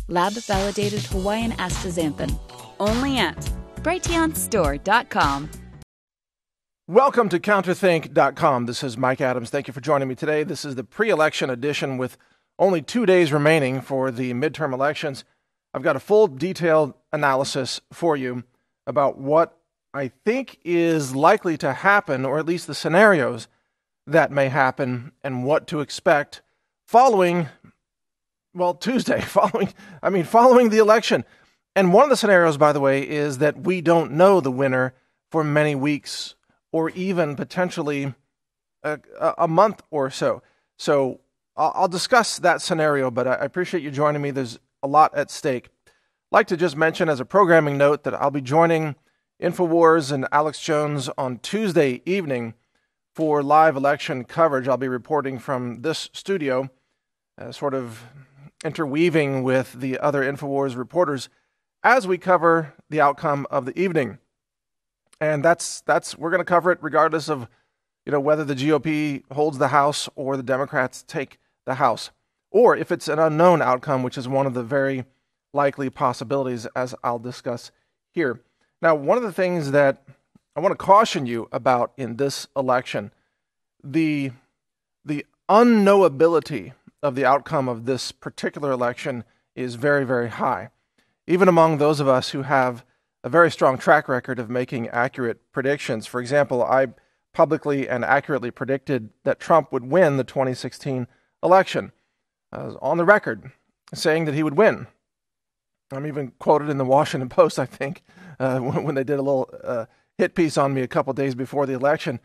lab-validated Hawaiian astaxanthin. Only at brighteonstore.com. Welcome to counterthink.com. This is Mike Adams. Thank you for joining me today. This is the pre-election edition with only 2 days remaining for the midterm elections. I've got a full detailed analysis for you about what I think is likely to happen, or at least the scenarios that may happen, and what to expect following Tuesday, following the election. And one of the scenarios, by the way, is that we don't know the winner for many weeks or even potentially a month or so. So I'll discuss that scenario, but I appreciate you joining me. There's a lot at stake. I'd like to just mention as a programming note that I'll be joining InfoWars and Alex Jones on Tuesday evening for live election coverage. I'll be reporting from this studio, sort of interweaving with the other InfoWars reporters as we cover the outcome of the evening. And that's we're going to cover it regardless of whether the GOP holds the House or the Democrats take the House, or if it's an unknown outcome, which is one of the very likely possibilities, as I'll discuss here. Now, one of the things that I want to caution you about in this election, the unknowability of the outcome of this particular election is very, very high, even among those of us who have a very strong track record of making accurate predictions. For example, I publicly and accurately predicted that Trump would win the 2016 election. I was on the record saying that he would win. I'm even quoted in the Washington Post, I think, when they did a little hit piece on me a couple days before the election.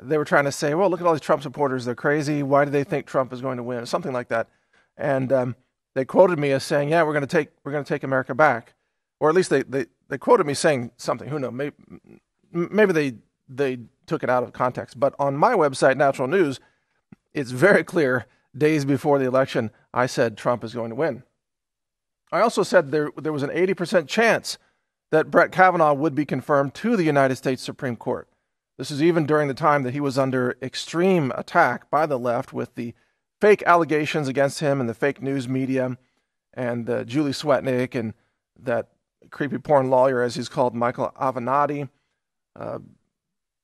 They were trying to say, well, look at all these Trump supporters. They're crazy. Why do they think Trump is going to win? Something like that. And they quoted me as saying, yeah, we're going to take America back. Or at least they quoted me saying something. Who knows? Maybe they took it out of context. But on my website, Natural News, it's very clear, days before the election, I said Trump is going to win. I also said there was an 80% chance that Brett Kavanaugh would be confirmed to the United States Supreme Court. This is even during the time that he was under extreme attack by the left with the fake allegations against him and the fake news media and Julie Swetnick and that creepy porn lawyer, as he's called, Michael Avenatti,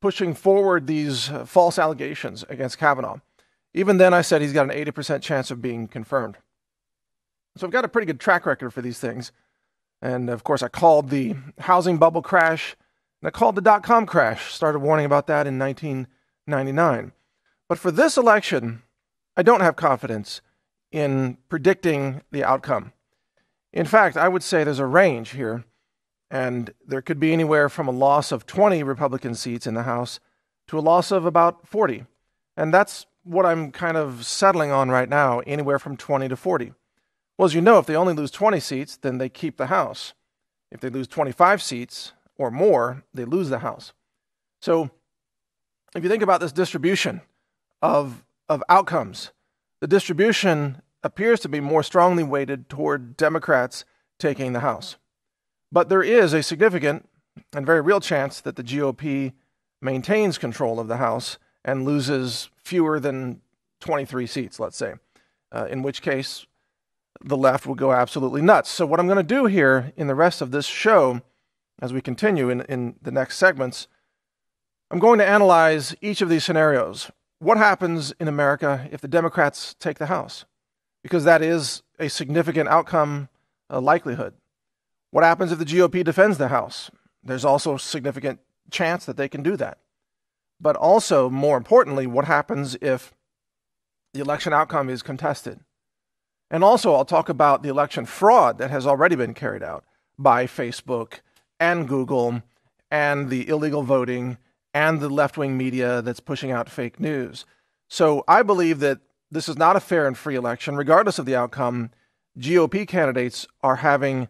pushing forward these false allegations against Kavanaugh. Even then, I said he's got an 80% chance of being confirmed. So I've got a pretty good track record for these things. And, of course, I called the housing bubble crash, and I called the dot-com crash, started warning about that in 1999. But for this election, I don't have confidence in predicting the outcome. In fact, I would say there's a range here, and there could be anywhere from a loss of 20 Republican seats in the House to a loss of about 40. And that's what I'm kind of settling on right now, anywhere from 20 to 40. Well, as you know, if they only lose 20 seats, then they keep the House. If they lose 25 seats or more, they lose the House. So if you think about this distribution of outcomes, the distribution appears to be more strongly weighted toward Democrats taking the House. But there is a significant and very real chance that the GOP maintains control of the House and loses fewer than 23 seats, let's say, in which case the left will go absolutely nuts. So what I'm going to do here in the rest of this show, as we continue in the next segments, I'm going to analyze each of these scenarios. What happens in America if the Democrats take the House? Because that is a significant outcome likelihood. What happens if the GOP defends the House? There's also a significant chance that they can do that. But also, more importantly, what happens if the election outcome is contested? And also, I'll talk about the election fraud that has already been carried out by Facebook and Google and the illegal voting and the left-wing media that's pushing out fake news. So I believe that this is not a fair and free election. Regardless of the outcome, GOP candidates are having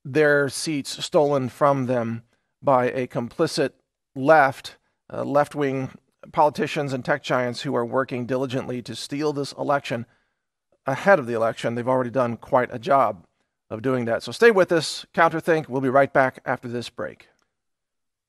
their seats stolen from them by a complicit left-wing politicians and tech giants who are working diligently to steal this election ahead of the election. They've already done quite a job of doing that. So stay with us. Counterthink. We'll be right back after this break.